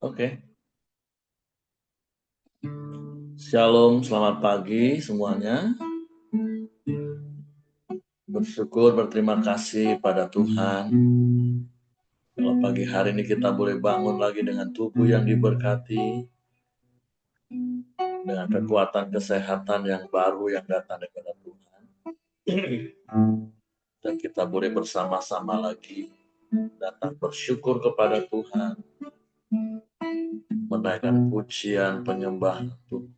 Oke. Shalom, selamat pagi semuanya. Bersyukur, berterima kasih pada Tuhan. Kalau pagi hari ini kita boleh bangun lagi dengan tubuh yang diberkati, dengan kekuatan kesehatan yang baru yang datang daripada Tuhan. Dan kita boleh bersama-sama lagi datang bersyukur kepada Tuhan, menaikkan pujian, penyembahan Tuhan,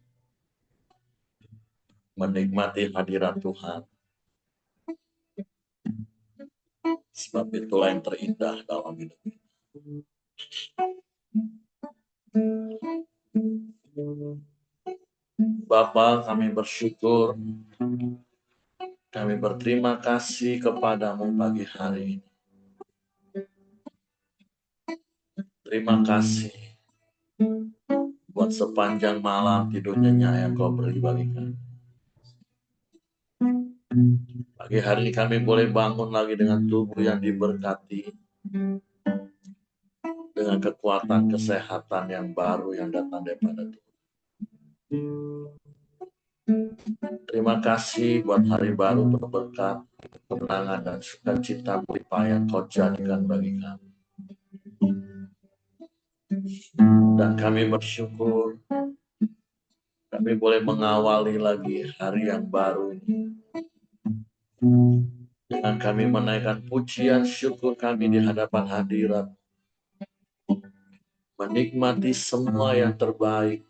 menikmati hadirat Tuhan. Sebab itulah yang terindah dalam hidup ini. Bapa, kami bersyukur, kami berterima kasih kepadamu pagi hari ini. Terima kasih buat sepanjang malam tidur nyenyak yang kau beri bagi kami. Pagi hari ini kami boleh bangun lagi dengan tubuh yang diberkati, dengan kekuatan kesehatan yang baru yang datang daripada Tuhan. Terima kasih buat hari baru berberkat, kemenangan dan sukacita melimpah yang kau jadikan bagi kami. Dan kami bersyukur kami boleh mengawali lagi hari yang baru ini dengan kami menaikkan pujian syukur kami di hadapan hadirat, menikmati semua yang terbaik,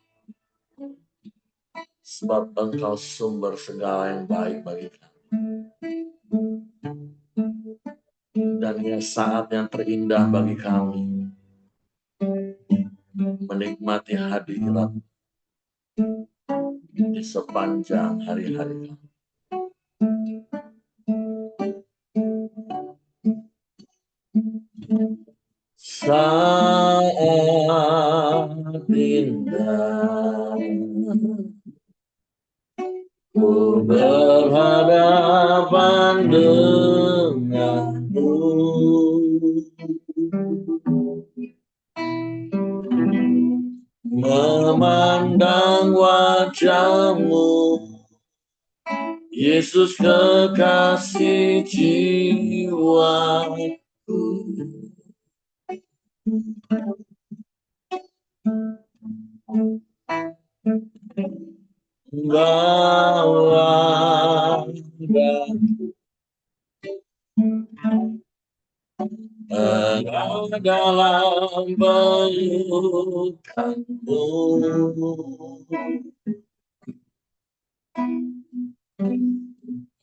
sebab Engkau sumber segala yang baik bagi kami. Dan ini saat yang terindah bagi kami, menikmati hadirat di sepanjang hari-hari kami. Saat indah ku berhadapan denganmu, memandang wajahmu, Yesus kekasih jiwaku. Bawa dalam pelukanmu,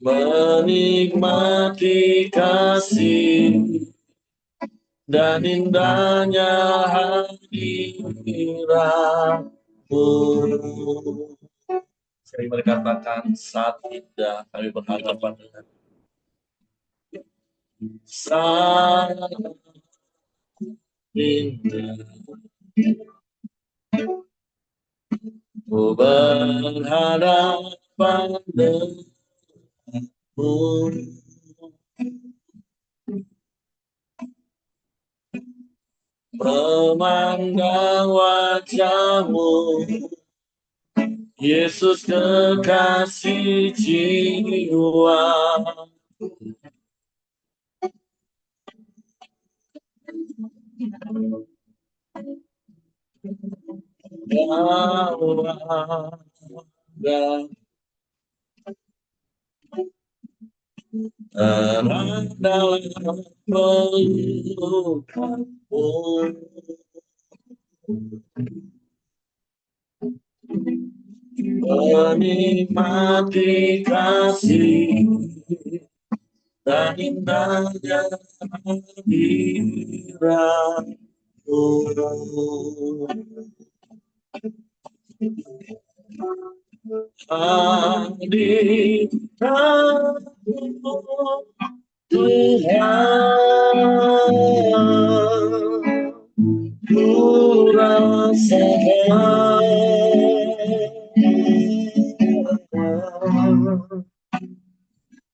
menikmati kasih dan indahnya hadiratmu. Sering berkatakan saat indah kami berhadapan dengan saat indah ku berhadapan denganmu, memandang wajahmu, Yesus kekasih jiwa. Dalam pelukanmu, menikmati kasih dan indahnya hadiratmu. Hadiratmu Tuhan, ku rasakan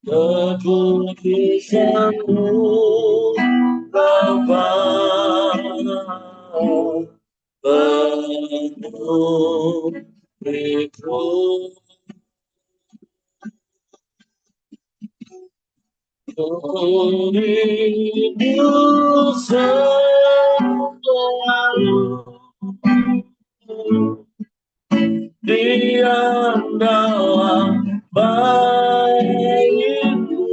kekudusanmu Bapa, penuh itu rindu selalu diam dalam bayimu,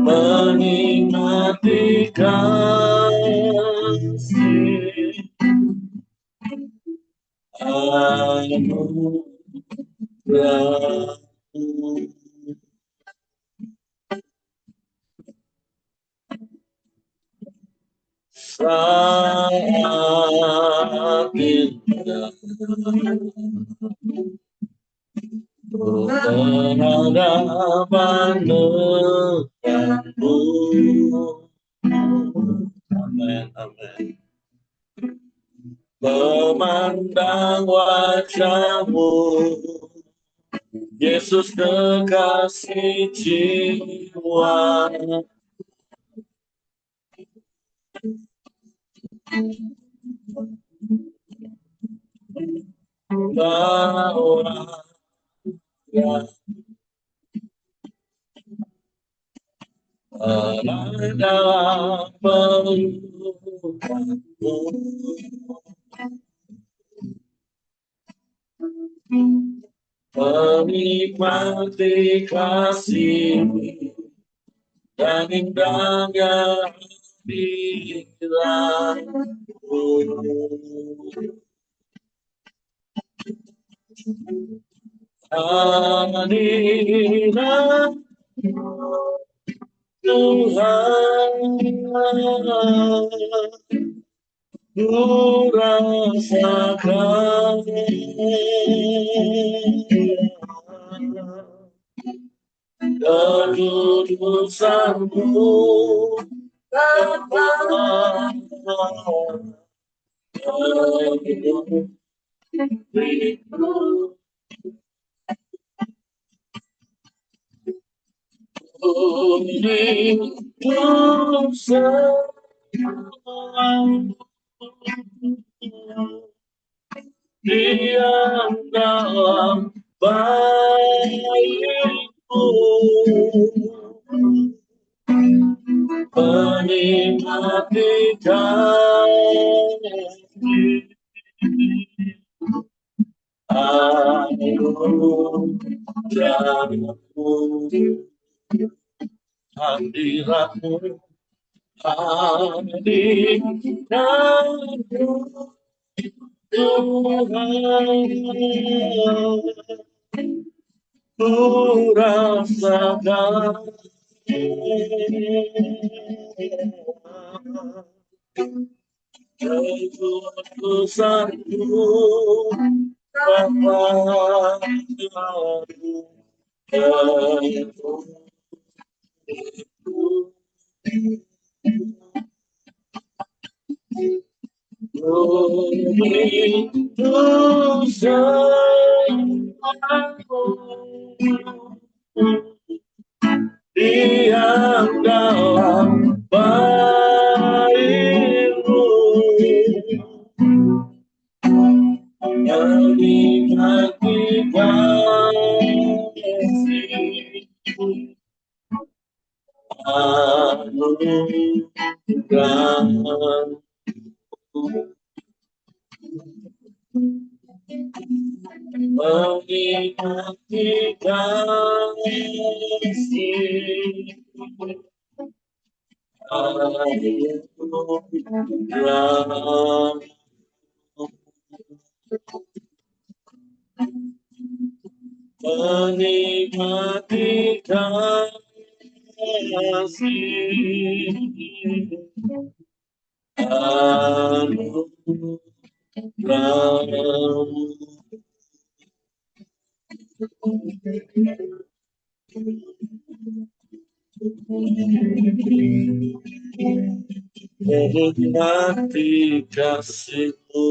menikmati kasih anugerah-Mu. Saat indah berhadapan denganmu. Amin, amin. Memandang wajah-Mu, Yesus kekasih jiwa. Bahwa dalam pelukan-Mu, menikmati kasih dan indahnya hadirat-Mu. Hadirat Tuhan, ku rasakan kekudusan-Mu, hidupku. Hidup selalu diam dalam bayi-Mu, menikmati kasih anugerah-Mu. Hadirat-Mu, hadirat-Mu Tuhan, ku rasakan kekudusan-Mu, Bapa. Hidup selalu diam dalam bayi-Mu, menikmati kasih anugerah-Mu. Menikmati kasih anugerah-Mu. Menikmati kasih anugerah-Mu. Menikmati kasih-Mu,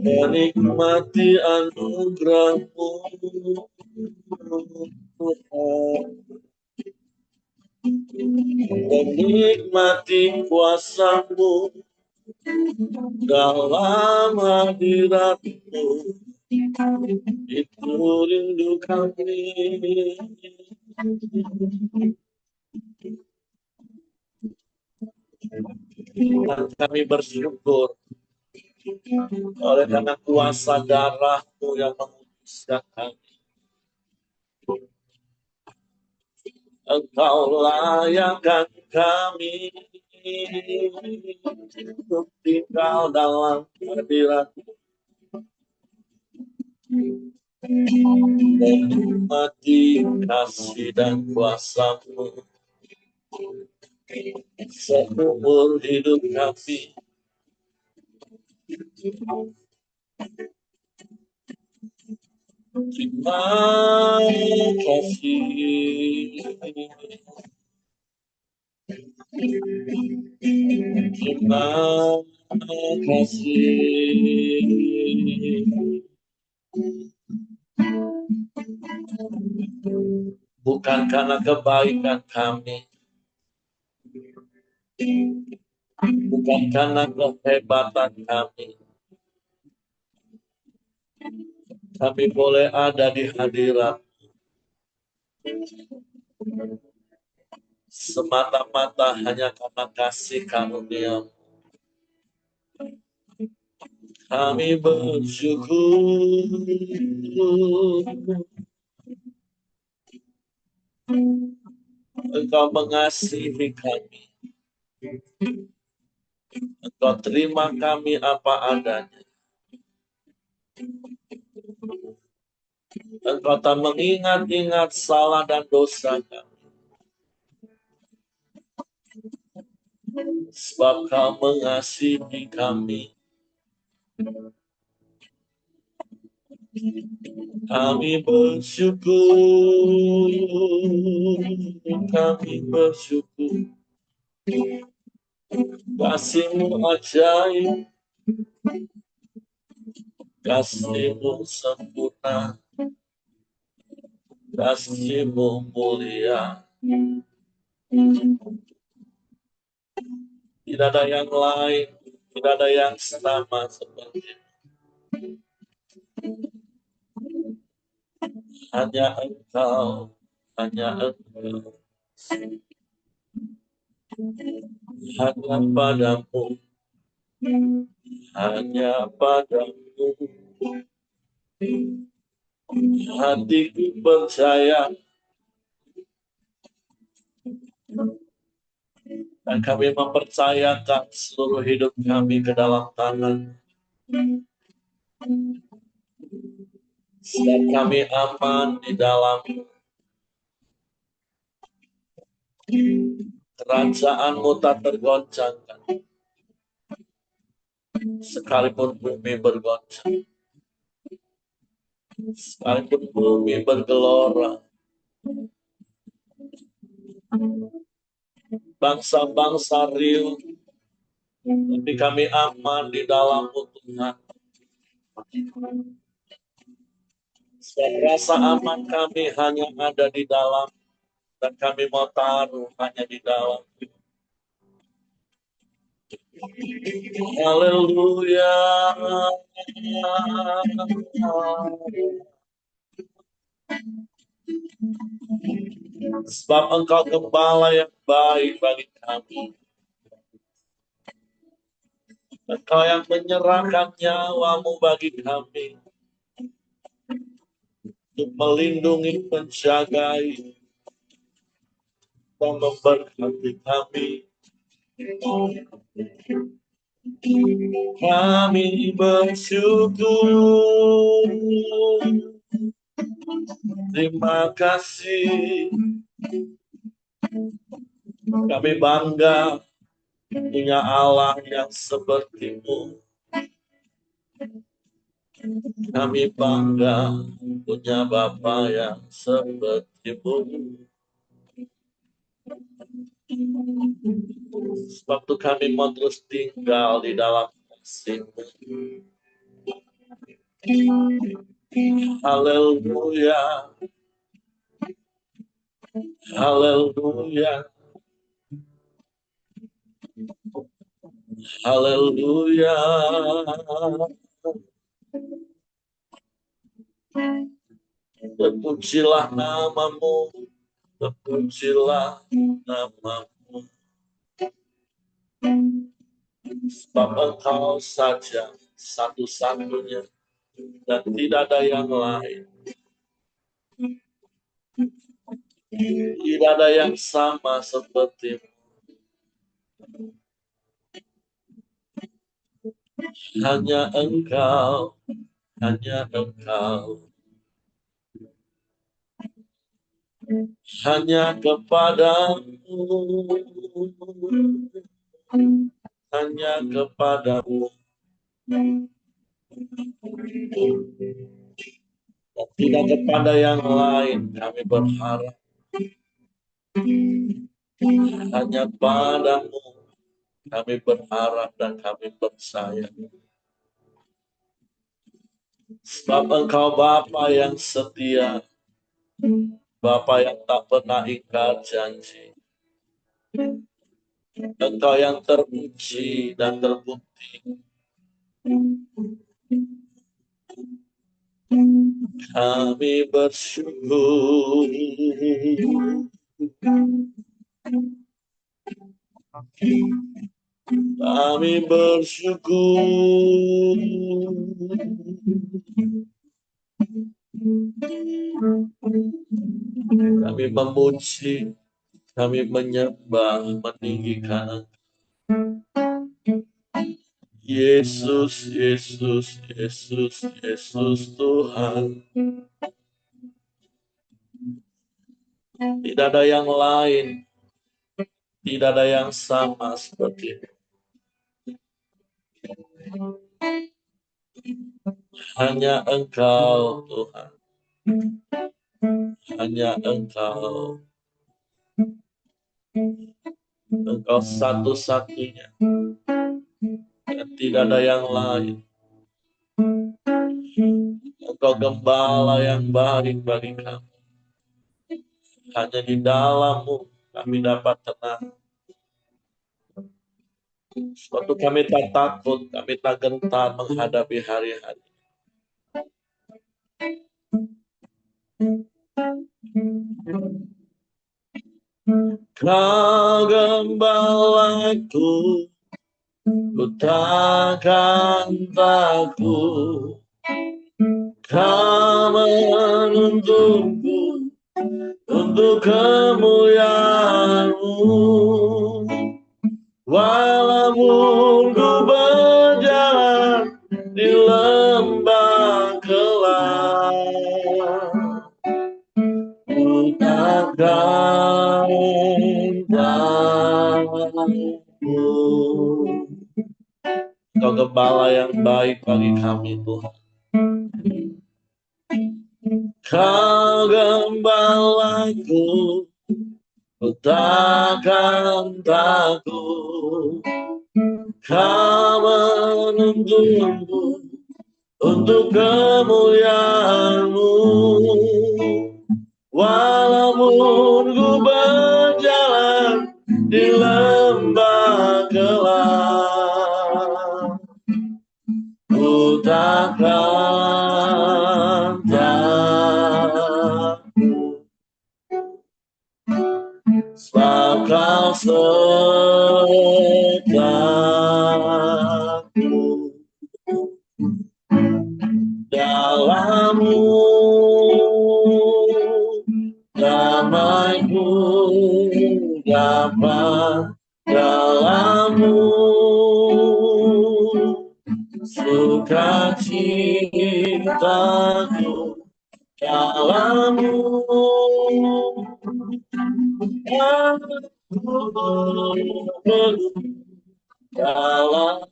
menikmati anugerah-Mu, Tuhan, menikmati kuasa-Mu dalam hadirat-Mu, itu rindu kami. Dan kami bersyukur oleh karena kuasa darah-Mu yang menguduskan kami. Engkau layakkan kami untuk tinggal dalam hadirat, menikmati kasih dan kuasa-Mu seumur hidup kami. Terima kasih, terima kasih. Bukan karena kebaikan kami, bukan karena kehebatan kami boleh ada di hadirat semata-mata hanya karena kasih karunia. Kami bersyukur Engkau mengasihi kami. Engkau terima kami apa adanya. Engkau tak mengingat-ingat salah dan dosa kami. Sebab Kau mengasihi kami. Kami bersyukur. Kami bersyukur. Kasih-Mu ajaib. Kasih-Mu sempurna. Kasih-Mu mulia. Tidak ada yang lain, tidak ada yang sama seperti hanya Engkau, hanya Engkau, hanya padamu, hanya padamu. Hatiku percaya dan kami mempercayakan seluruh hidup kami ke dalam tangan. Dan kami aman di dalam kerajaan-Mu tak tergoncangkan. Sekalipun bumi bergoncang, sekalipun bumi bergelora, bangsa-bangsa riuh, tapi kami aman di dalam-Mu Tuhan. Sebab rasa aman kami hanya ada di dalam, dan kami mau taruh hanya di dalam. Haleluya. Sebab Engkau gembala yang baik bagi kami. Engkau yang menyerahkan nyawa-Mu bagi kami. Untuk melindungi, menjagai, dan memberkati kami. Kami bersyukur. Terima kasih. Kami bangga punya Allah yang seperti-Mu. Kami bangga punya Bapa yang seperti-Mu. Sebab itu kami mau terus tinggal di dalam kasih-Mu. Haleluya. Haleluya, haleluya. Terpujilah namamu, terpujilah namamu. Sebab Engkau saja satu-satunya dan tidak ada yang lain. Tidak ada yang sama seperti hanya Engkau, hanya Engkau. Hanya kepadamu, hanya kepadamu. Dan tidak kepada yang lain kami berharap. Hanya padamu kami berharap dan kami percaya. Sebab Engkau Bapa yang setia, Bapa yang tak pernah ingkar janji. Engkau yang terpuji dan terbukti. Kami bersyukur. Kami bersyukur. Kami memuji, kami menyembah, meninggikan Yesus, Yesus, Yesus, Yesus Tuhan. Tidak ada yang lain, tidak ada yang sama seperti itu. Hanya Engkau Tuhan. Hanya Engkau. Engkau satu-satunya. Dan tidak ada yang lain. Engkau gembala yang baik bagi kami. Hanya di dalam-Mu kami dapat tenang. Suatu kami tak takut, kami tak gentar menghadapi hari-hari. Kau gembalaku, ku takkan takut. Kau menuntunku untuk kemuliaan-Mu. Walaupun ku berjalan di lembah gelap, ku takkan takut. Engkau gembala yang baik bagi kami Tuhan. Kau gembalaku, ku takkan takut. Kau menuntunku untuk kemuliaan-Mu. Walaupun ku berjalan di lembah gelap, ku takkan takut. Sebab Kau sertaku. Dalam-Mu damai-Ku dapat, dalam-Mu sukacitaku, dalam-Mu aku dalam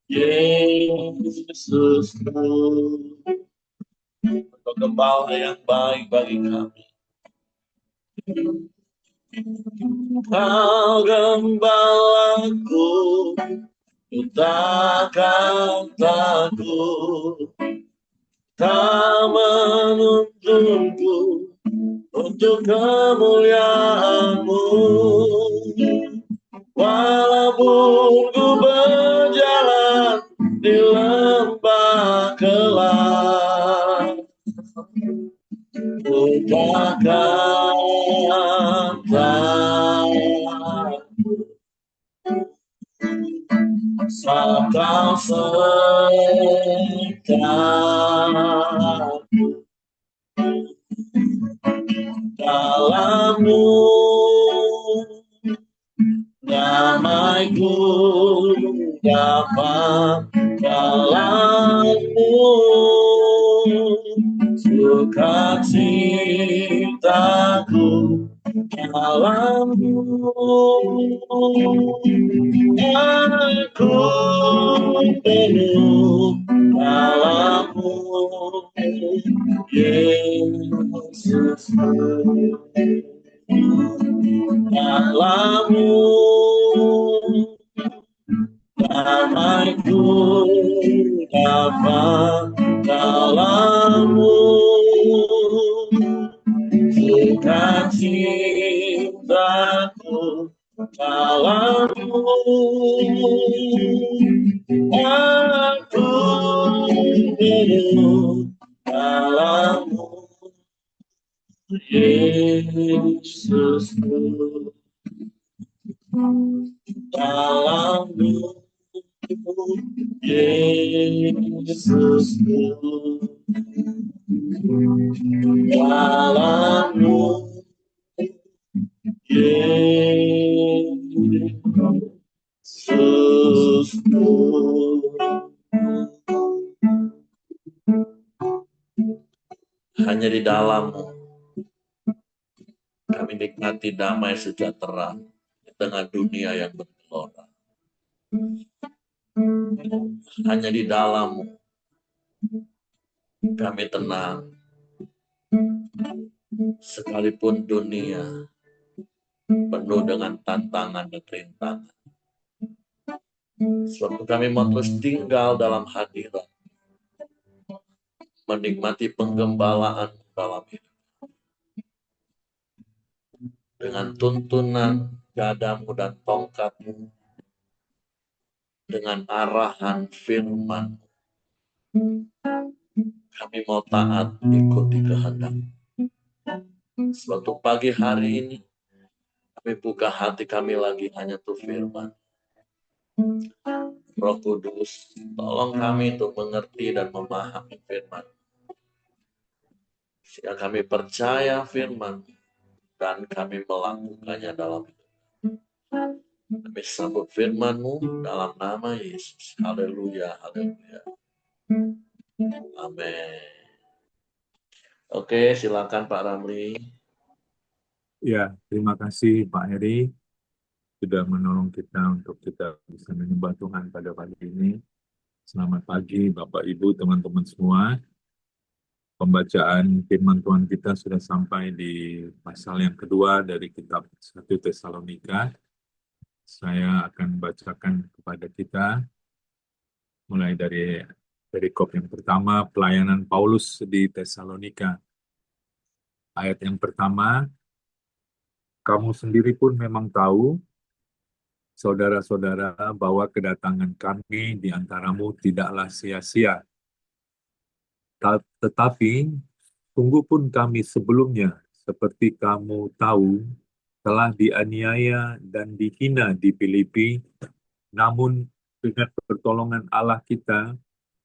Yesusku. Engkau gembala yang baik bagi kami. Kau gembalaku, ku takkan takut. Kau menuntunku untuk kemuliaan-Mu. Walaupun ku berjalan di lembah gelap, ku takkan takut, sebab Kau serta dalam-Mu. Damaiku dapat dalam-Mu, sukacitaku dalam-Mu. Aku penuh dalam-Mu, Yesus. Dalam-Mu damaiku dapat, dalam-Mu sukacitaku dalam-Mu. Aku penuh dalam-Mu, Yesusku. Dalam-Mu, Yesusku. Dalam-Mu, Yesusku. Hanya di dalam-Mu kami nikmati damai sejahtera di tengah dunia yang bergelora. Hanya di dalam-Mu kami tenang, sekalipun dunia penuh dengan tantangan dan rintangan. Sebab kami mau terus tinggal dalam hadirat, menikmati penggembalaan dalam hidup. Dengan tuntunan gadamu dan tongkatmu, dengan arahan firman, kami mau taat ikuti kehendak. Sebab untuk pagi hari ini, kami buka hati kami lagi hanya untuk firman. Roh Kudus, tolong kami untuk mengerti dan memahami firman. Sehingga kami percaya firman dan kami melakukannya dalam hidup. Kami sambut firman-Mu dalam nama Yesus. Haleluya, haleluya. Amin. Oke, silakan Pak Ramli. Ya, terima kasih Pak Heri sudah menolong kita untuk kita bisa menyembah Tuhan pada pagi ini. Selamat pagi Bapak Ibu, teman-teman semua. Pembacaan firman Tuhan kita sudah sampai di pasal yang kedua dari kitab 1 Tesalonika. Saya akan bacakan kepada kita mulai dari perikop yang pertama, pelayanan Paulus di Tesalonika. Ayat yang pertama, kamu sendiri pun memang tahu, saudara-saudara, bahwa kedatangan kami di antaramu tidaklah sia-sia. Tetapi, sungguh pun kami sebelumnya, seperti kamu tahu, telah dianiaya dan dihina di Filipi, namun dengan pertolongan Allah kita,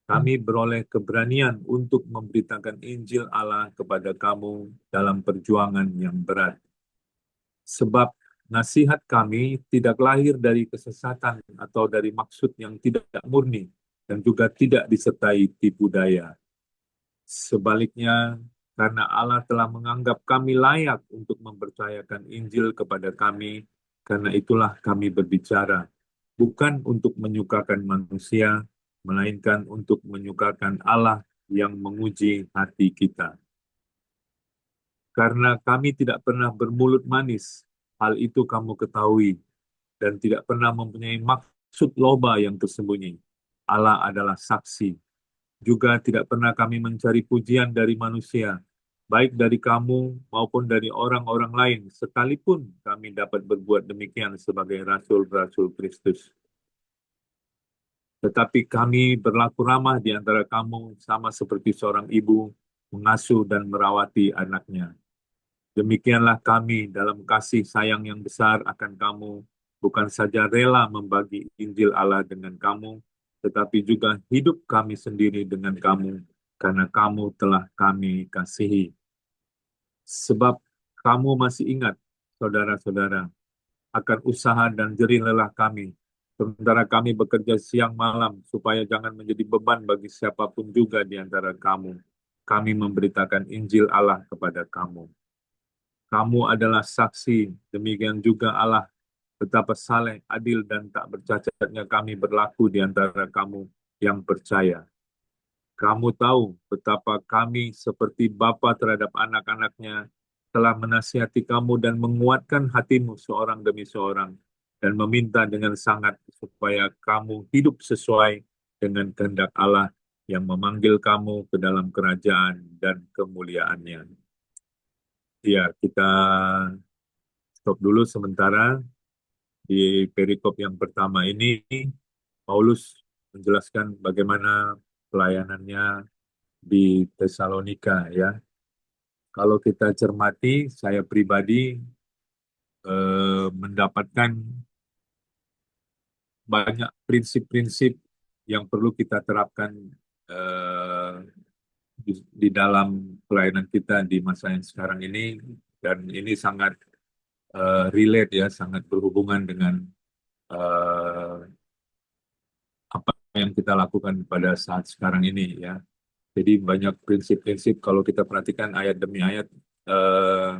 kami beroleh keberanian untuk memberitakan Injil Allah kepada kamu dalam perjuangan yang berat. Sebab nasihat kami tidak lahir dari kesesatan atau dari maksud yang tidak murni dan juga tidak disertai tipu daya. Sebaliknya, karena Allah telah menganggap kami layak untuk mempercayakan Injil kepada kami, karena itulah kami berbicara, bukan untuk menyukakan manusia, melainkan untuk menyukakan Allah yang menguji hati kita. Karena kami tidak pernah bermulut manis, hal itu kamu ketahui, dan tidak pernah mempunyai maksud loba yang tersembunyi. Allah adalah saksi. Juga tidak pernah kami mencari pujian dari manusia, baik dari kamu maupun dari orang-orang lain, sekalipun kami dapat berbuat demikian sebagai rasul-rasul Kristus. Tetapi kami berlaku ramah di antara kamu sama seperti seorang ibu mengasuh dan merawati anaknya. Demikianlah kami dalam kasih sayang yang besar akan kamu, bukan saja rela membagi Injil Allah dengan kamu, tetapi juga hidup kami sendiri dengan kamu, karena kamu telah kami kasihi. Sebab kamu masih ingat, saudara-saudara, akan usaha dan jerih lelah kami, sementara kami bekerja siang malam, supaya jangan menjadi beban bagi siapapun juga di antara kamu. Kami memberitakan Injil Allah kepada kamu. Kamu adalah saksi, demikian juga Allah, betapa saleh, adil, dan tak bercacatnya kami berlaku di antara kamu yang percaya. Kamu tahu betapa kami seperti bapa terhadap anak-anaknya telah menasihati kamu dan menguatkan hatimu seorang demi seorang dan meminta dengan sangat supaya kamu hidup sesuai dengan kehendak Allah yang memanggil kamu ke dalam kerajaan dan kemuliaannya. Ya, kita stop dulu sementara di perikop yang pertama ini. Paulus menjelaskan bagaimana pelayanannya di Tesalonika ya. Kalau kita cermati, saya pribadi mendapatkan banyak prinsip-prinsip yang perlu kita terapkan eh, di dalam pelayanan kita di masa yang sekarang ini, dan ini sangat relate ya, sangat berhubungan dengan eh, apa yang kita lakukan pada saat sekarang ini ya. Jadi banyak prinsip-prinsip kalau kita perhatikan ayat demi ayat eh,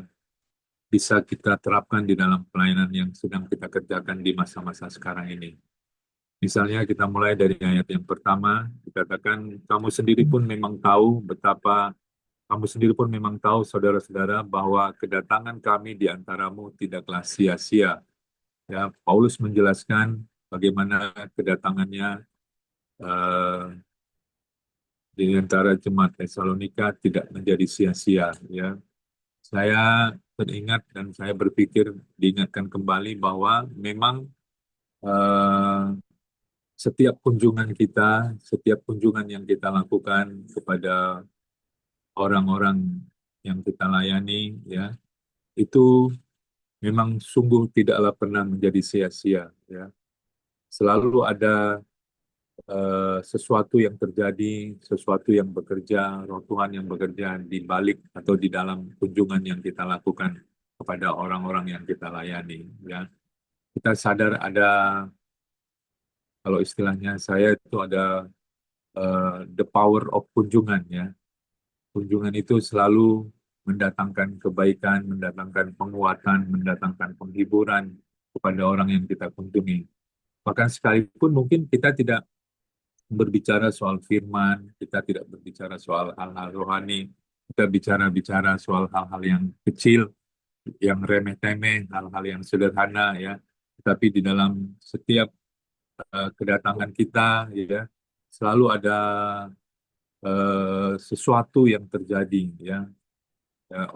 bisa kita terapkan di dalam pelayanan yang sedang kita kerjakan di masa-masa sekarang ini. Misalnya kita mulai dari ayat yang pertama, dikatakan kamu sendiri pun memang tahu betapa kamu sendiri pun memang tahu saudara-saudara bahwa kedatangan kami di antaramu tidaklah sia-sia. Ya, Paulus menjelaskan bagaimana kedatangannya eh, di antara jemaat Tesalonika tidak menjadi sia-sia. Ya, saya teringat dan saya berpikir diingatkan kembali bahwa memang eh, setiap kunjungan yang kita lakukan kepada orang-orang yang kita layani, ya, itu memang sungguh tidaklah pernah menjadi sia-sia. Ya, selalu ada sesuatu yang terjadi, sesuatu yang bekerja, roh Tuhan yang bekerja di balik atau di dalam kunjungan yang kita lakukan kepada orang-orang yang kita layani. Ya, kita sadar ada, kalau istilahnya saya itu ada the power of kunjungan ya. Kunjungan itu selalu mendatangkan kebaikan, mendatangkan penguatan, mendatangkan penghiburan kepada orang yang kita kunjungi. Bahkan sekalipun mungkin kita tidak berbicara soal firman, kita tidak berbicara soal hal-hal rohani, kita bicara soal hal-hal yang kecil, yang remeh-temeh, hal-hal yang sederhana ya. Tetapi di dalam setiap kedatangan kita ya, selalu ada sesuatu yang terjadi ya.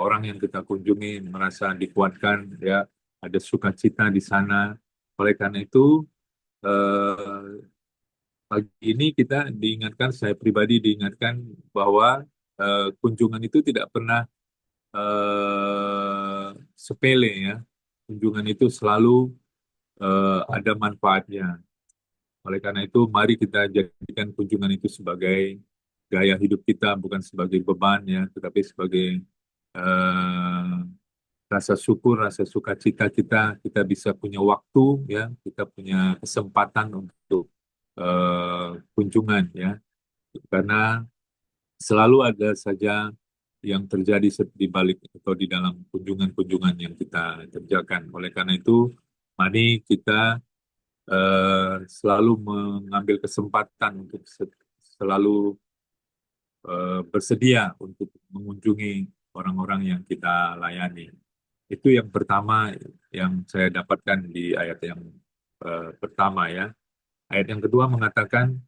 Orang yang kita kunjungi merasa dikuatkan ya, ada sukacita di sana. Oleh karena itu eh, pagi ini kita diingatkan, saya pribadi diingatkan bahwa kunjungan itu tidak pernah sepele ya. Kunjungan itu selalu ada manfaatnya. Oleh karena itu, mari kita jadikan kunjungan itu sebagai gaya hidup kita, bukan sebagai beban ya, tetapi sebagai eh, rasa syukur, rasa sukacita kita bisa punya waktu ya, kita punya kesempatan untuk kunjungan ya, karena selalu ada saja yang terjadi di balik atau di dalam kunjungan-kunjungan yang kita kerjakan. Oleh karena itu, mari kita selalu mengambil kesempatan untuk selalu bersedia untuk mengunjungi orang-orang yang kita layani. Itu yang pertama yang saya dapatkan di ayat yang pertama ya. Ayat yang kedua mengatakan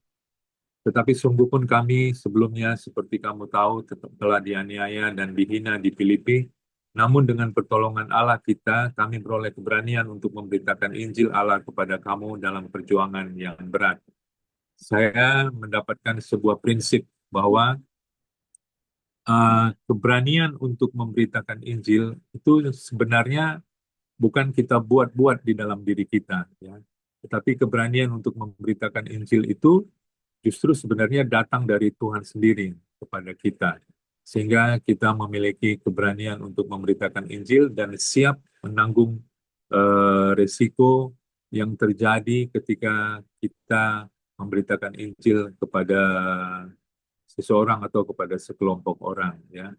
Tetapi sungguh pun kami sebelumnya seperti kamu tahu tetap telah dianiaya dan dihina di Filipi. Namun dengan pertolongan Allah kita, kami beroleh keberanian untuk memberitakan Injil Allah kepada kamu dalam perjuangan yang berat. Saya mendapatkan sebuah prinsip bahwa keberanian untuk memberitakan Injil itu sebenarnya bukan kita buat-buat di dalam diri kita, ya. Tetapi keberanian untuk memberitakan Injil itu justru sebenarnya datang dari Tuhan sendiri kepada kita. Sehingga kita memiliki keberanian untuk memberitakan Injil dan siap menanggung resiko yang terjadi ketika kita memberitakan Injil kepada seseorang atau kepada sekelompok orang, ya.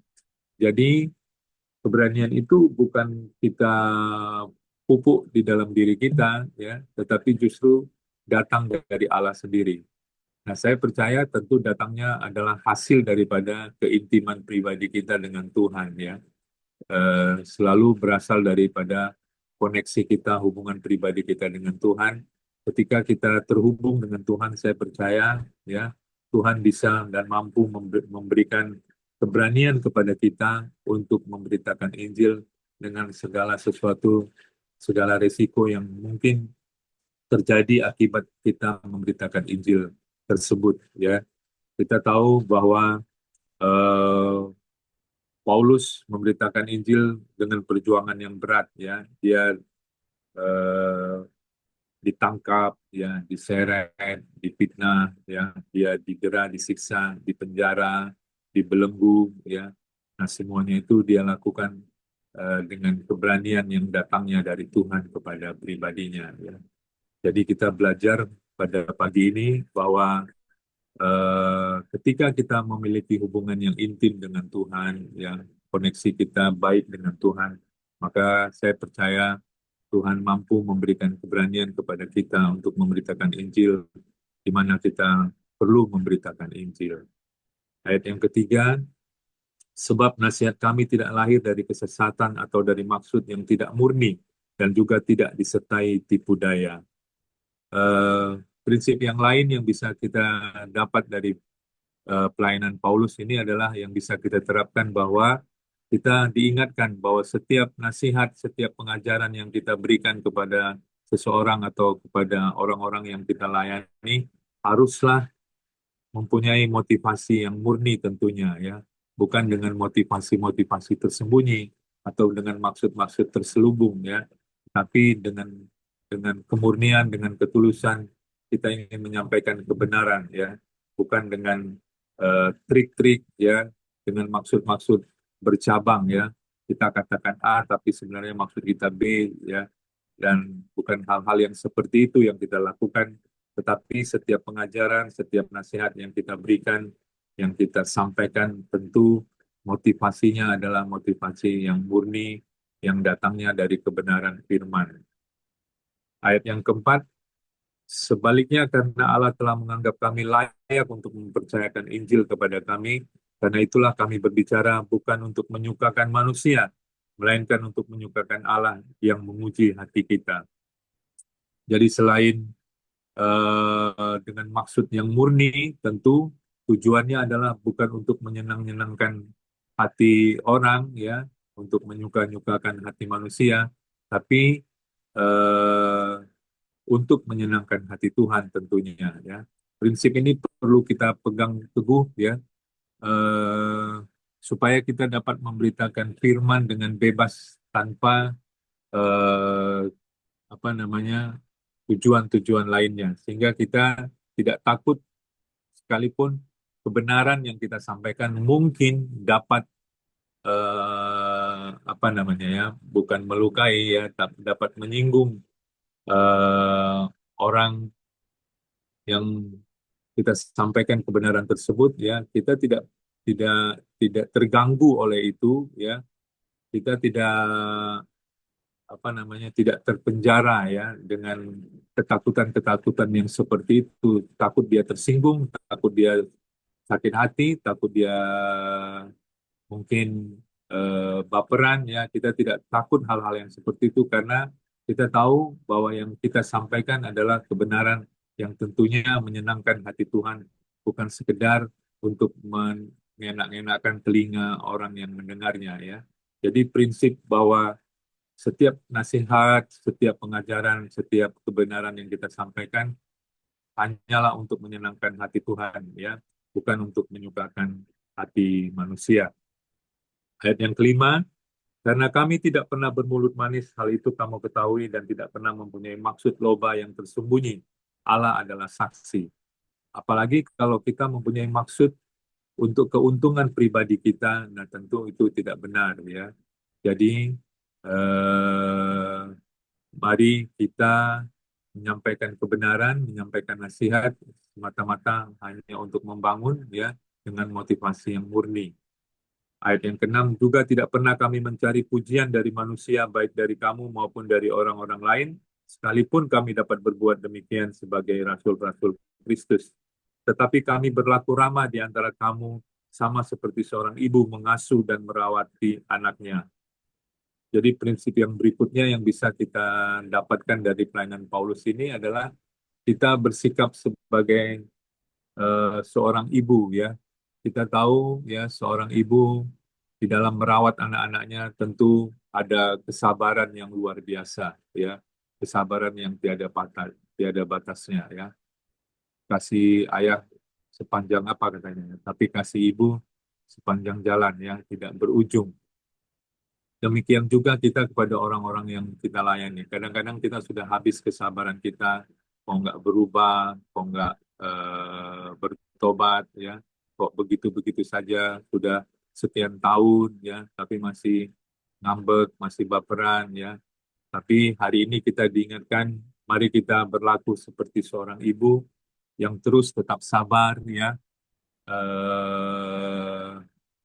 Jadi keberanian itu bukan kita pupuk di dalam diri kita, ya, tetapi justru datang dari Allah sendiri. Nah, saya percaya tentu datangnya adalah hasil daripada keintiman pribadi kita dengan Tuhan, ya. Selalu berasal daripada koneksi kita, hubungan pribadi kita dengan Tuhan. Ketika kita terhubung dengan Tuhan, saya percaya, ya, Tuhan bisa dan mampu memberikan keberanian kepada kita untuk memberitakan Injil dengan segala sesuatu, segala risiko yang mungkin terjadi akibat kita memberitakan Injil tersebut, ya. Kita tahu bahwa eh, Paulus memberitakan Injil dengan perjuangan yang berat, ya. Dia eh, ditangkap, ya, diseret, difitnah, ya. Dia didera, disiksa, dipenjara, dibelenggu, ya. Nah, semuanya itu dia lakukan dengan keberanian yang datangnya dari Tuhan kepada pribadinya, ya. Jadi kita belajar pada pagi ini bahwa ketika kita memiliki hubungan yang intim dengan Tuhan, yang koneksi kita baik dengan Tuhan, maka saya percaya Tuhan mampu memberikan keberanian kepada kita untuk memberitakan Injil di mana kita perlu memberitakan Injil. Ayat yang ketiga, sebab nasihat kami tidak lahir dari kesesatan atau dari maksud yang tidak murni dan juga tidak disertai tipu daya. Prinsip yang lain yang bisa kita dapat dari pelayanan Paulus ini adalah yang bisa kita terapkan bahwa kita diingatkan bahwa setiap nasihat, setiap pengajaran yang kita berikan kepada seseorang atau kepada orang-orang yang kita layani haruslah mempunyai motivasi yang murni tentunya, ya, bukan dengan motivasi-motivasi tersembunyi atau dengan maksud-maksud terselubung, ya, tapi dengan kemurnian, dengan ketulusan kita ingin menyampaikan kebenaran, ya, bukan dengan trik-trik, ya, dengan maksud-maksud bercabang, ya, kita katakan A tapi sebenarnya maksud kita B, ya, dan bukan hal-hal yang seperti itu yang kita lakukan, tetapi setiap pengajaran, setiap nasihat yang kita berikan, yang kita sampaikan tentu motivasinya adalah motivasi yang murni, yang datangnya dari kebenaran firman. Ayat yang keempat, sebaliknya karena Allah telah menganggap kami layak untuk mempercayakan Injil kepada kami, karena itulah kami berbicara bukan untuk menyukakan manusia, melainkan untuk menyukakan Allah yang menguji hati kita. Jadi selain dengan maksud yang murni, tentu tujuannya adalah bukan untuk menyenang-nyenangkan hati orang, ya, untuk menyuka-nyukakan hati manusia, tapi eh, untuk menyenangkan hati Tuhan tentunya, ya. Prinsip ini perlu kita pegang teguh, ya, eh, supaya kita dapat memberitakan firman dengan bebas tanpa eh, apa namanya tujuan-tujuan lainnya, sehingga kita tidak takut sekalipun kebenaran yang kita sampaikan mungkin dapat apa namanya, ya, bukan melukai, ya, tapi dapat menyinggung eh, orang yang kita sampaikan kebenaran tersebut, ya, kita tidak tidak terganggu oleh itu, ya, kita tidak apa namanya tidak terpenjara, ya, dengan ketakutan-ketakutan yang seperti itu, takut dia tersinggung, takut dia sakit hati, takut dia mungkin baperan, ya, kita tidak takut hal-hal yang seperti itu karena kita tahu bahwa yang kita sampaikan adalah kebenaran yang tentunya menyenangkan hati Tuhan bukan sekedar untuk mengenak-enakkan telinga orang yang mendengarnya ya. Jadi prinsip bahwa setiap nasihat, setiap pengajaran, setiap kebenaran yang kita sampaikan hanyalah untuk menyenangkan hati Tuhan ya, bukan untuk menyukakan hati manusia. Ayat yang kelima, karena kami tidak pernah bermulut manis, hal itu kamu ketahui, dan tidak pernah mempunyai maksud loba yang tersembunyi. Allah adalah saksi. Apalagi kalau kita mempunyai maksud untuk keuntungan pribadi kita, nah tentu itu tidak benar ya. Jadi mari kita menyampaikan kebenaran, menyampaikan nasihat semata-mata hanya untuk membangun ya, dengan motivasi yang murni. Ayat yang keenam, juga tidak pernah kami mencari pujian dari manusia, baik dari kamu maupun dari orang-orang lain, sekalipun kami dapat berbuat demikian sebagai rasul-rasul Kristus. Tetapi kami berlaku ramah di antara kamu, sama seperti seorang ibu mengasuh dan merawati anaknya. Jadi prinsip yang berikutnya yang bisa kita dapatkan dari pelayanan Paulus ini adalah kita bersikap sebagai seorang ibu ya. Kita tahu ya, seorang ibu di dalam merawat anak-anaknya tentu ada kesabaran yang luar biasa ya. Kesabaran yang tiada batasnya ya. Kasih ayah sepanjang apa katanya, tapi kasih ibu sepanjang jalan ya, tidak berujung. Demikian juga kita kepada orang-orang yang kita layani. Kadang-kadang kita sudah habis kesabaran kita, kok nggak berubah, kok nggak bertobat, ya, kok begitu-begitu saja, sudah sekian tahun, ya, tapi masih ngambek, masih baperan, ya. Tapi hari ini kita diingatkan, mari kita berlaku seperti seorang ibu yang terus tetap sabar, ya, eh,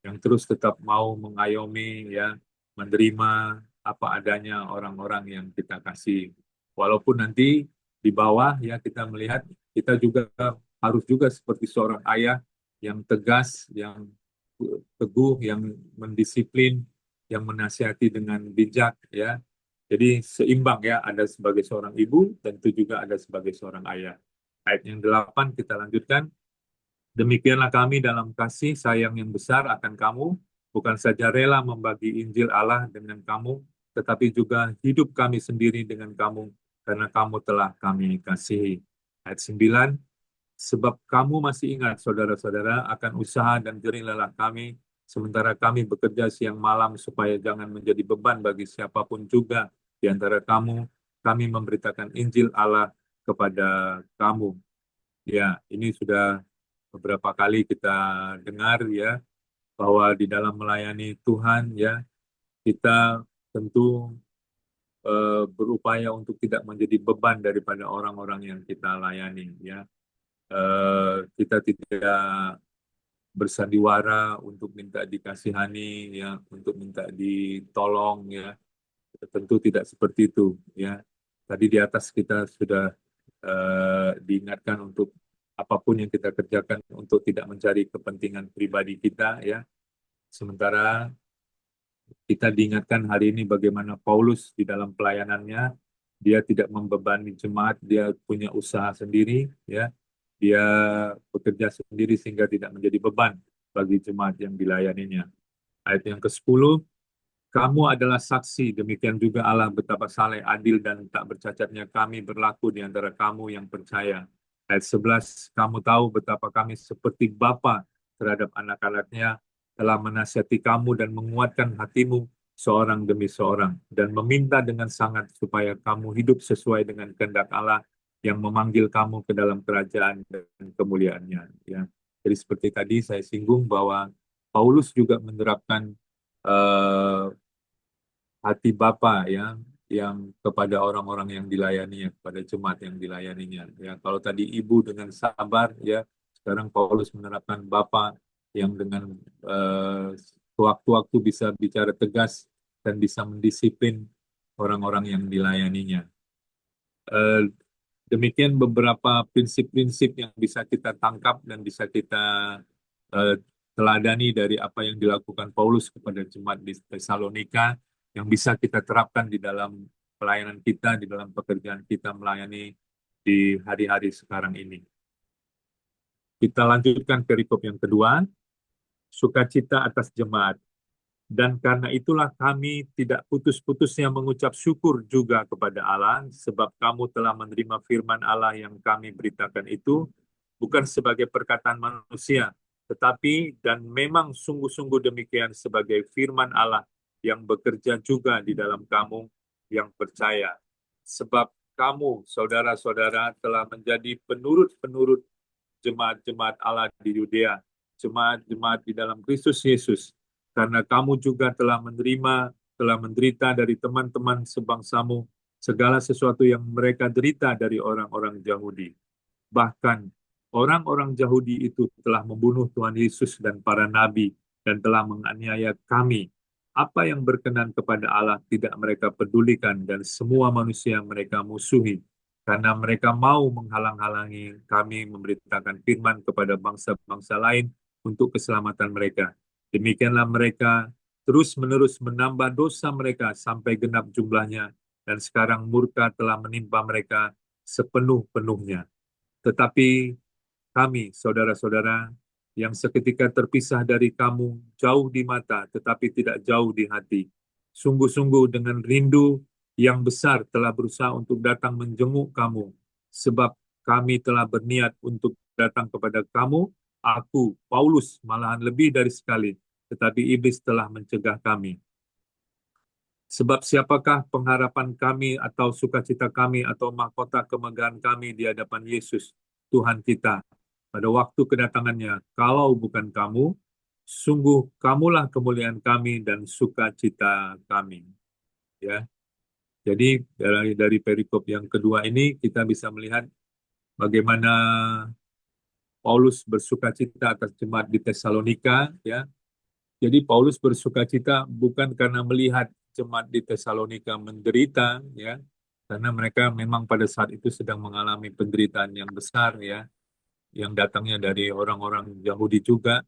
yang terus tetap mau mengayomi, ya, menerima apa adanya orang-orang yang kita kasih. Walaupun nanti di bawah ya kita melihat kita juga harus juga seperti seorang ayah yang tegas, yang teguh, yang mendisiplin, yang menasihati dengan bijak ya. Jadi seimbang ya, ada sebagai seorang ibu, tentu juga ada sebagai seorang ayah. Ayat yang 8 kita lanjutkan. Demikianlah kami dalam kasih sayang yang besar akan kamu, bukan saja rela membagi Injil Allah dengan kamu, tetapi juga hidup kami sendiri dengan kamu, karena kamu telah kami kasihi. Ayat 9, sebab kamu masih ingat, saudara-saudara, akan usaha dan jerih lelah kami, sementara kami bekerja siang malam supaya jangan menjadi beban bagi siapapun juga di antara kamu, kami memberitakan Injil Allah kepada kamu. Ya, ini sudah beberapa kali kita dengar ya, bahwa di dalam melayani Tuhan ya, kita tentu berupaya untuk tidak menjadi beban daripada orang-orang yang kita layani ya. Kita tidak bersandiwara untuk minta dikasihani ya, untuk minta ditolong ya. Tentu tidak seperti itu ya. Tadi di atas kita sudah diingatkan untuk apapun yang kita kerjakan untuk tidak mencari kepentingan pribadi kita ya. Sementara kita diingatkan hari ini bagaimana Paulus di dalam pelayanannya, dia tidak membebani jemaat, dia punya usaha sendiri ya. Dia bekerja sendiri sehingga tidak menjadi beban bagi jemaat yang dilayaninya. Ayat yang ke-10, kamu adalah saksi, demikian juga Allah betapa saleh, adil, dan tak bercacatnya kami berlaku di antara kamu yang percaya. Ayat 11, kamu tahu betapa kami seperti bapa terhadap anak-anaknya, telah menasihati kamu dan menguatkan hatimu seorang demi seorang, dan meminta dengan sangat supaya kamu hidup sesuai dengan kehendak Allah yang memanggil kamu ke dalam kerajaan dan kemuliaannya. Ya. Jadi seperti tadi saya singgung bahwa Paulus juga menerapkan eh, hati Bapa ya, yang kepada orang-orang yang dilayaninya, kepada jemaat yang dilayaninya. Ya, kalau tadi ibu dengan sabar ya, sekarang Paulus menerapkan Bapa yang dengan sewaktu-waktu bisa bicara tegas dan bisa mendisiplin orang-orang yang dilayaninya. Eh, Demikian beberapa prinsip-prinsip yang bisa kita tangkap dan bisa kita eh, teladani dari apa yang dilakukan Paulus kepada jemaat di Tesalonika, yang bisa kita terapkan di dalam pelayanan kita, di dalam pekerjaan kita melayani di hari-hari sekarang ini. Kita lanjutkan perikop yang kedua, sukacita atas jemaat. Dan karena itulah kami tidak putus-putusnya mengucap syukur juga kepada Allah, sebab kamu telah menerima firman Allah yang kami beritakan itu, bukan sebagai perkataan manusia, tetapi dan memang sungguh-sungguh demikian sebagai firman Allah yang bekerja juga di dalam kamu yang percaya. Sebab kamu, saudara-saudara, telah menjadi penurut-penurut jemaat-jemaat Allah di Yudea, jemaat-jemaat di dalam Kristus Yesus, karena kamu juga telah menderita dari teman-teman sebangsamu, segala sesuatu yang mereka derita dari orang-orang Yahudi. Bahkan orang-orang Yahudi itu telah membunuh Tuhan Yesus dan para nabi, dan telah menganiaya kami. Apa yang berkenan kepada Allah tidak mereka pedulikan, dan semua manusia mereka musuhi, karena mereka mau menghalang-halangi kami memberitakan firman kepada bangsa-bangsa lain untuk keselamatan mereka. Demikianlah mereka terus-menerus menambah dosa mereka sampai genap jumlahnya, dan sekarang murka telah menimpa mereka sepenuh-penuhnya. Tetapi kami, saudara-saudara, yang seketika terpisah dari kamu, jauh di mata, tetapi tidak jauh di hati, sungguh-sungguh dengan rindu yang besar telah berusaha untuk datang menjenguk kamu, sebab kami telah berniat untuk datang kepada kamu, aku, Paulus, malahan lebih dari sekali, tetapi iblis telah mencegah kami. Sebab siapakah pengharapan kami atau sukacita kami atau mahkota kemegahan kami di hadapan Yesus, Tuhan kita, pada waktu kedatangannya, kalau bukan kamu, sungguh kamulah kemuliaan kami dan sukacita kami. Ya, jadi dari perikop yang kedua ini kita bisa melihat bagaimana Paulus bersukacita atas jemaat di Tesalonika. Ya, jadi Paulus bersukacita bukan karena melihat jemaat di Tesalonika menderita, ya, karena mereka memang pada saat itu sedang mengalami penderitaan yang besar, ya, yang datangnya dari orang-orang Yahudi juga.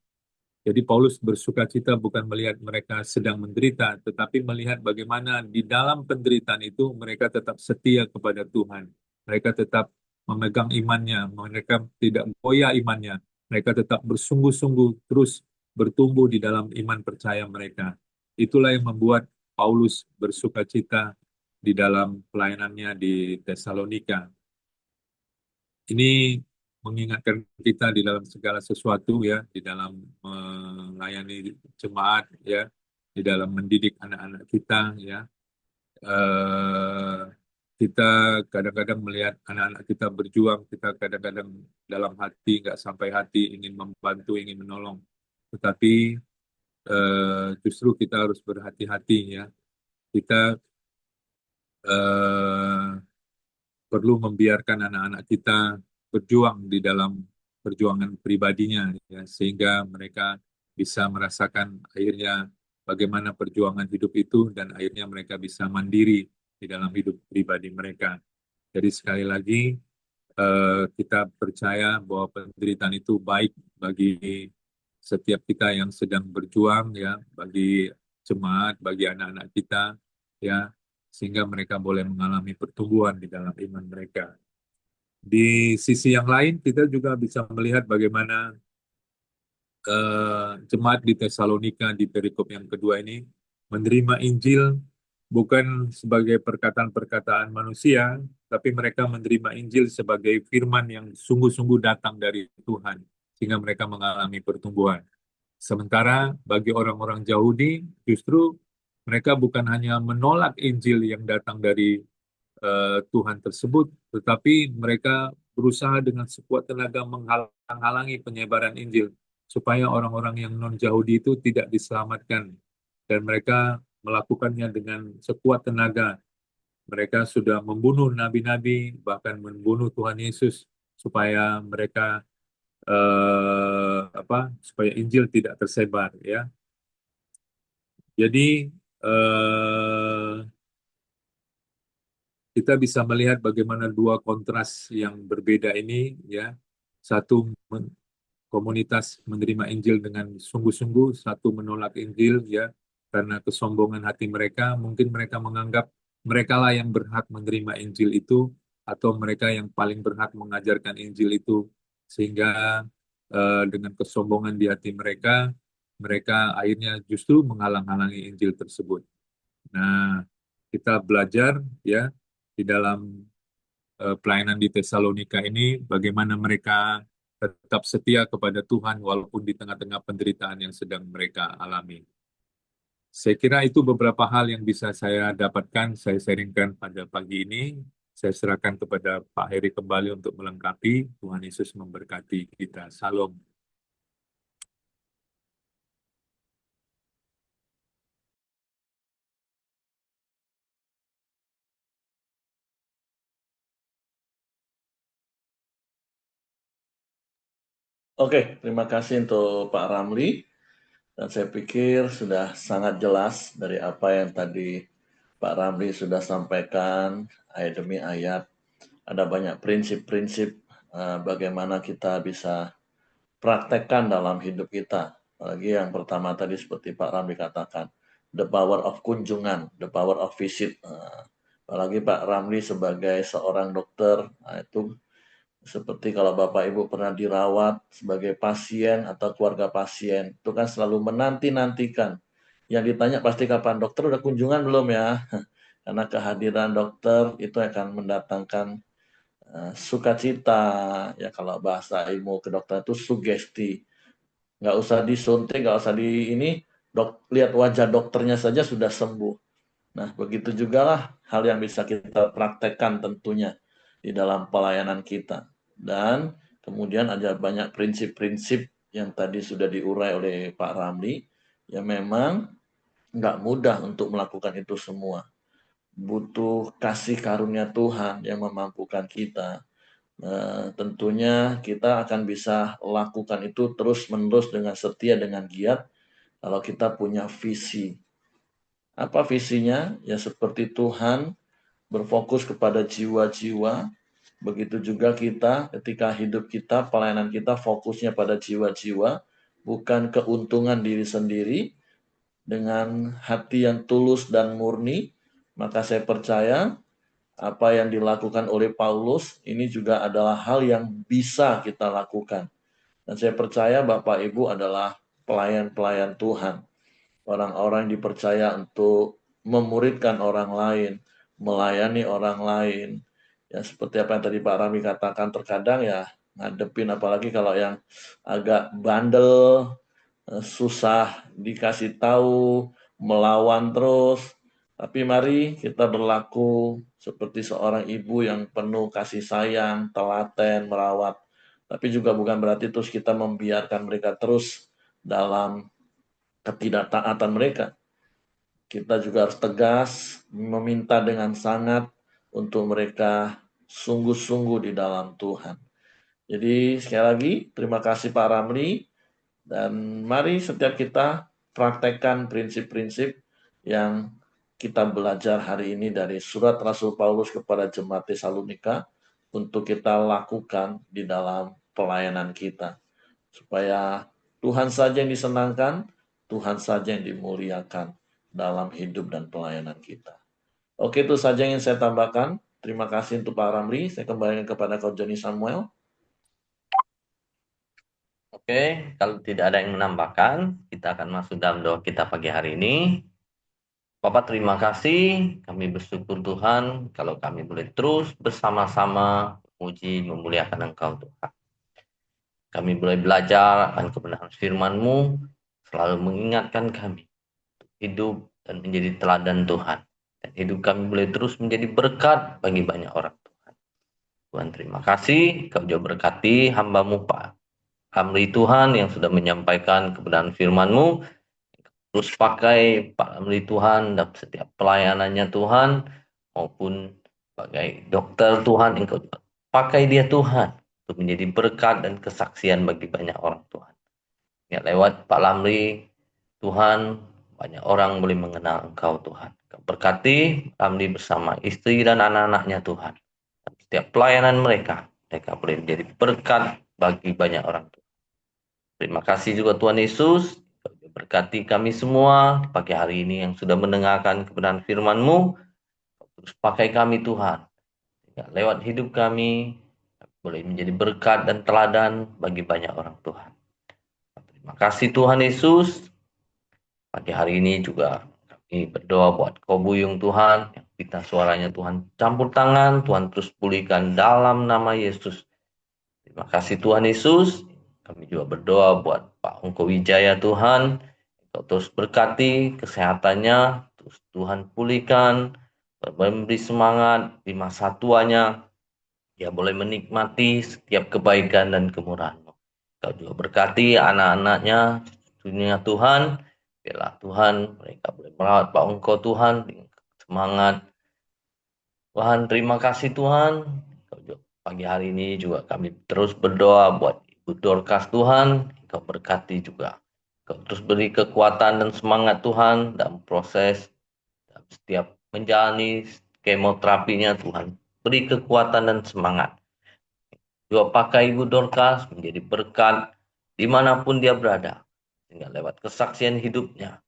Jadi Paulus bersukacita bukan melihat mereka sedang menderita, tetapi melihat bagaimana di dalam penderitaan itu mereka tetap setia kepada Tuhan. Mereka tetap memegang imannya, mereka tidak goyah imannya, mereka tetap bersungguh-sungguh terus bertumbuh di dalam iman percaya mereka. Itulah yang membuat Paulus bersukacita di dalam pelayanannya di Tesalonika. Ini mengingatkan kita di dalam segala sesuatu, ya, di dalam melayani jemaat, ya, di dalam mendidik anak-anak kita, ya. Kita kadang-kadang melihat anak-anak kita berjuang, kita kadang-kadang dalam hati nggak sampai hati ingin membantu, ingin menolong, tetapi justru kita harus berhati-hati, ya. Kita eh, perlu membiarkan anak-anak kita berjuang di dalam perjuangan pribadinya, ya, sehingga mereka bisa merasakan akhirnya bagaimana perjuangan hidup itu dan akhirnya mereka bisa mandiri di dalam hidup pribadi mereka. Jadi sekali lagi kita percaya bahwa penderitaan itu baik bagi setiap kita yang sedang berjuang, ya, bagi jemaat, bagi anak-anak kita, ya, sehingga mereka boleh mengalami pertumbuhan di dalam iman mereka. Di sisi yang lain, kita juga bisa melihat bagaimana jemaat di Tesalonika di perikop yang kedua ini menerima Injil bukan sebagai perkataan-perkataan manusia, tapi mereka menerima Injil sebagai firman yang sungguh-sungguh datang dari Tuhan, sehingga mereka mengalami pertumbuhan. Sementara bagi orang-orang Yahudi, justru mereka bukan hanya menolak Injil yang datang dari Tuhan tersebut, tetapi mereka berusaha dengan sekuat tenaga menghalang-halangi penyebaran Injil, supaya orang-orang yang non-Yahudi itu tidak diselamatkan. Dan mereka melakukannya dengan sekuat tenaga. Mereka sudah membunuh nabi-nabi, bahkan membunuh Tuhan Yesus, supaya mereka supaya Injil tidak tersebar, ya. Jadi kita bisa melihat bagaimana dua kontras yang berbeda ini, ya. Satu komunitas menerima Injil dengan sungguh-sungguh, satu menolak Injil, ya, karena kesombongan hati mereka. Mungkin mereka menganggap mereka lah yang berhak menerima Injil itu, atau mereka yang paling berhak mengajarkan Injil itu, sehingga dengan kesombongan di hati mereka, mereka akhirnya justru menghalang-halangi Injil tersebut. Nah, kita belajar ya di dalam pelayanan di Tesalonika ini bagaimana mereka tetap setia kepada Tuhan walaupun di tengah-tengah penderitaan yang sedang mereka alami. Saya kira itu beberapa hal yang bisa saya dapatkan, saya sharingkan pada pagi ini. Saya serahkan kepada Pak Heri kembali untuk melengkapi. Tuhan Yesus memberkati kita. Salam. Oke, terima kasih untuk Pak Ramli. Dan saya pikir sudah sangat jelas dari apa yang tadi Pak Ramli sudah sampaikan ayat demi ayat. Ada banyak prinsip-prinsip bagaimana kita bisa praktekkan dalam hidup kita. Apalagi yang pertama tadi seperti Pak Ramli katakan, the power of kunjungan, the power of visit. Apalagi Pak Ramli sebagai seorang dokter, itu seperti kalau Bapak Ibu pernah dirawat sebagai pasien atau keluarga pasien, itu kan selalu menanti-nantikan. Yang ditanya pasti kapan dokter udah kunjungan belum ya? Karena kehadiran dokter itu akan mendatangkan sukacita, ya kalau bahasa ilmu kedokteran itu sugesti. Nggak usah disuntik, nggak usah di ini, lihat wajah dokternya saja sudah sembuh. Nah, begitu juga lah hal yang bisa kita praktekkan tentunya di dalam pelayanan kita. Dan kemudian ada banyak prinsip-prinsip yang tadi sudah diurai oleh Pak Ramli, yang memang nggak mudah untuk melakukan itu semua. Butuh kasih karunia Tuhan yang memampukan kita. Tentunya kita akan bisa lakukan itu terus-menerus dengan setia, dengan giat, kalau kita punya visi. Apa visinya? Ya seperti Tuhan berfokus kepada jiwa-jiwa, begitu juga kita ketika hidup kita, pelayanan kita fokusnya pada jiwa-jiwa, bukan keuntungan diri sendiri, dengan hati yang tulus dan murni, maka saya percaya apa yang dilakukan oleh Paulus ini juga adalah hal yang bisa kita lakukan. Dan saya percaya Bapak Ibu adalah pelayan-pelayan Tuhan, orang-orang yang dipercaya untuk memuridkan orang lain, melayani orang lain. Ya seperti apa yang tadi Pak Rami katakan, terkadang ya ngadepin apalagi kalau yang agak bandel, susah dikasih tahu, melawan terus. Tapi mari kita berlaku seperti seorang ibu yang penuh kasih sayang, telaten, merawat. Tapi juga bukan berarti terus kita membiarkan mereka terus dalam ketidaktaatan mereka. Kita juga harus tegas, meminta dengan sangat untuk mereka sungguh-sungguh di dalam Tuhan. Jadi sekali lagi terima kasih Pak Ramli, dan mari setiap kita praktekkan prinsip-prinsip yang kita belajar hari ini dari surat Rasul Paulus kepada jemaat Tesalonika untuk kita lakukan di dalam pelayanan kita. Supaya Tuhan saja yang disenangkan, Tuhan saja yang dimuliakan dalam hidup dan pelayanan kita. Oke, itu saja yang saya tambahkan. Terima kasih untuk Pak Ramli. Saya kembalikan kepada Kau Joni Samuel. Oke, kalau tidak ada yang menambahkan, kita akan masuk dalam doa kita pagi hari ini. Bapak, terima kasih. Kami bersyukur Tuhan kalau kami boleh terus bersama-sama memuji, memuliakan Engkau Tuhan. Kami boleh belajar akan kebenaran firman-Mu, selalu mengingatkan kami untuk hidup dan menjadi teladan Tuhan. Dan hidup kami boleh terus menjadi berkat bagi banyak orang Tuhan. Tuhan, terima kasih. Kau juga berkati hamba-Mu Pak Ramli Tuhan yang sudah menyampaikan kebenaran firman-Mu. Terus pakai Pak Ramli Tuhan dalam setiap pelayanannya Tuhan, maupun sebagai dokter Tuhan, Engkau pakai dia Tuhan untuk menjadi berkat dan kesaksian bagi banyak orang Tuhan. Ya, lewat Pak Ramli Tuhan, banyak orang boleh mengenal Engkau Tuhan. Berkati Ramli bersama istri dan anak-anaknya Tuhan. Dan setiap pelayanan mereka boleh menjadi berkat bagi banyak orang Tuhan. Terima kasih juga Tuhan Yesus, berkati kami semua di pagi hari ini yang sudah mendengarkan kebenaran firman-Mu. Terus pakai kami Tuhan, lewat hidup kami boleh menjadi berkat dan teladan bagi banyak orang Tuhan. Terima kasih Tuhan Yesus. Pagi hari ini juga kami berdoa buat Kobuyung Tuhan, yang kita suaranya Tuhan campur tangan, Tuhan terus pulihkan dalam nama Yesus. Terima kasih Tuhan Yesus. Kami juga berdoa buat Pak Ungko Wijaya Tuhan, Engkau terus berkati kesehatannya, terus Tuhan pulihkan, memberi semangat di masa tuanya, dia boleh menikmati setiap kebaikan dan kemurahan-Mu. Kau juga berkati anak-anaknya, dunia Tuhan, biarlah Tuhan mereka boleh merawat Pak Ungko Tuhan dengan semangat. Tuhan, terima kasih Tuhan. Pagi hari ini juga kami terus berdoa buat Ibu Dorcas Tuhan. Kau berkati juga. Kau terus beri kekuatan dan semangat Tuhan dalam proses, dalam setiap menjalani kemoterapinya Tuhan. Beri kekuatan dan semangat. Juga pakai Ibu Dorcas menjadi berkat dimanapun dia berada. Sehingga lewat kesaksian hidupnya,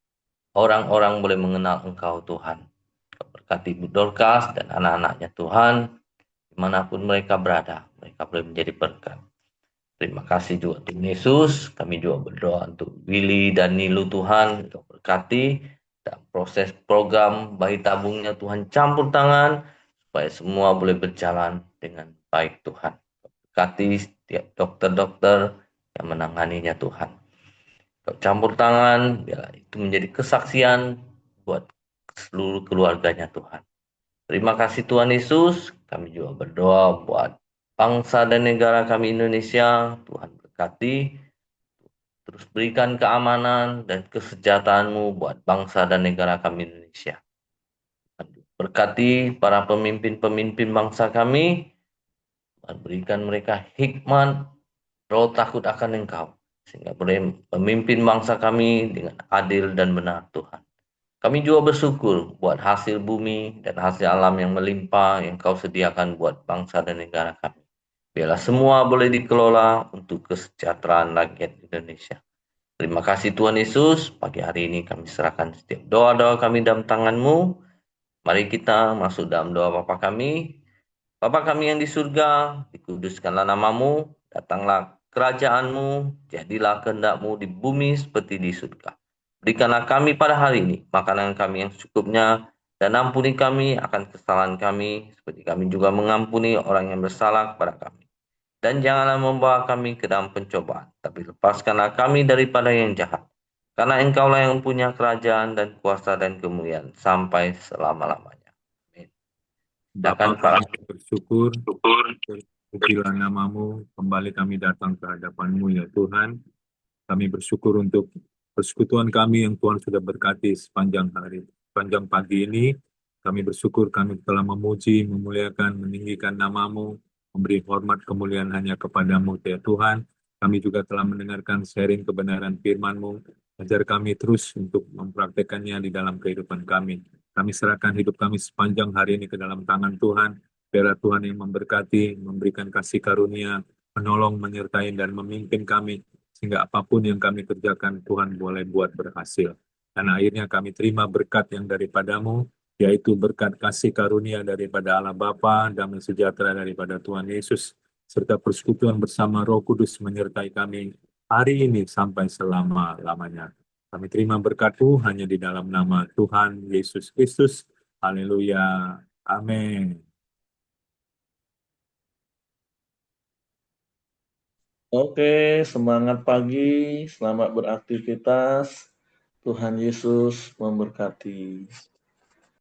orang-orang boleh mengenal Engkau Tuhan. Kau berkati Ibu Dorcas dan anak-anaknya Tuhan, dimanapun mereka berada, mereka boleh menjadi berkat. Terima kasih juga Tuhan Yesus. Kami juga berdoa untuk Willy dan Nilu Tuhan, untuk berkati dan proses program bayi tabungnya Tuhan campur tangan, supaya semua boleh berjalan dengan baik Tuhan. Berkati setiap dokter-dokter yang menanganinya Tuhan. Kau campur tangan, biarlah itu menjadi kesaksian buat seluruh keluarganya Tuhan. Terima kasih Tuhan Yesus. Kami juga berdoa buat bangsa dan negara kami Indonesia. Tuhan berkati. Terus berikan keamanan dan kesejahteraan-Mu buat bangsa dan negara kami Indonesia. Berkati para pemimpin-pemimpin bangsa kami. Dan berikan mereka hikmat, roh takut akan Engkau. Sehingga boleh memimpin bangsa kami dengan adil dan benar Tuhan. Kami juga bersyukur buat hasil bumi dan hasil alam yang melimpah yang Kau sediakan buat bangsa dan negara kami. Biarlah semua boleh dikelola untuk kesejahteraan rakyat Indonesia. Terima kasih Tuhan Yesus. Pagi hari ini kami serahkan setiap doa-doa kami dalam tangan-Mu. Mari kita masuk dalam doa Bapa kami. Bapa kami yang di surga, dikuduskanlah nama-Mu, datanglah kerajaan-Mu, jadilah kehendak-Mu di bumi seperti di surga. Berikanlah kami pada hari ini makanan kami yang secukupnya, dan ampuni kami akan kesalahan kami, seperti kami juga mengampuni orang yang bersalah kepada kami. Dan janganlah membawa kami ke dalam pencobaan, tapi lepaskanlah kami daripada yang jahat. Karena Engkaulah yang punya kerajaan dan kuasa dan kemuliaan sampai selama-lamanya. Amin. Bapa kami bersyukur, terpujilah namamu, kembali kami datang ke hadapan-Mu ya Tuhan. Kami bersyukur untuk persekutuan kami yang Tuhan sudah berkati sepanjang hari, sepanjang pagi ini. Kami bersyukur kami telah memuji, memuliakan, meninggikan namamu, memberi hormat kemuliaan hanya kepadamu ya Tuhan. Kami juga telah mendengarkan sharing kebenaran firman-Mu. Ajar kami terus untuk mempraktekannya di dalam kehidupan kami. Kami serahkan hidup kami sepanjang hari ini ke dalam tangan Tuhan. Biarlah Tuhan yang memberkati, memberikan kasih karunia, menolong, menyertai, dan memimpin kami sehingga apapun yang kami kerjakan Tuhan boleh buat berhasil. Dan akhirnya kami terima berkat yang daripada-Mu, yaitu berkat kasih karunia daripada Allah Bapa, damai sejahtera daripada Tuhan Yesus, serta persekutuan bersama Roh Kudus menyertai kami hari ini sampai selama-lamanya. Kami terima berkat-Mu hanya di dalam nama Tuhan Yesus Kristus. Haleluya. Amin. Oke, semangat pagi, selamat beraktivitas. Tuhan Yesus memberkati.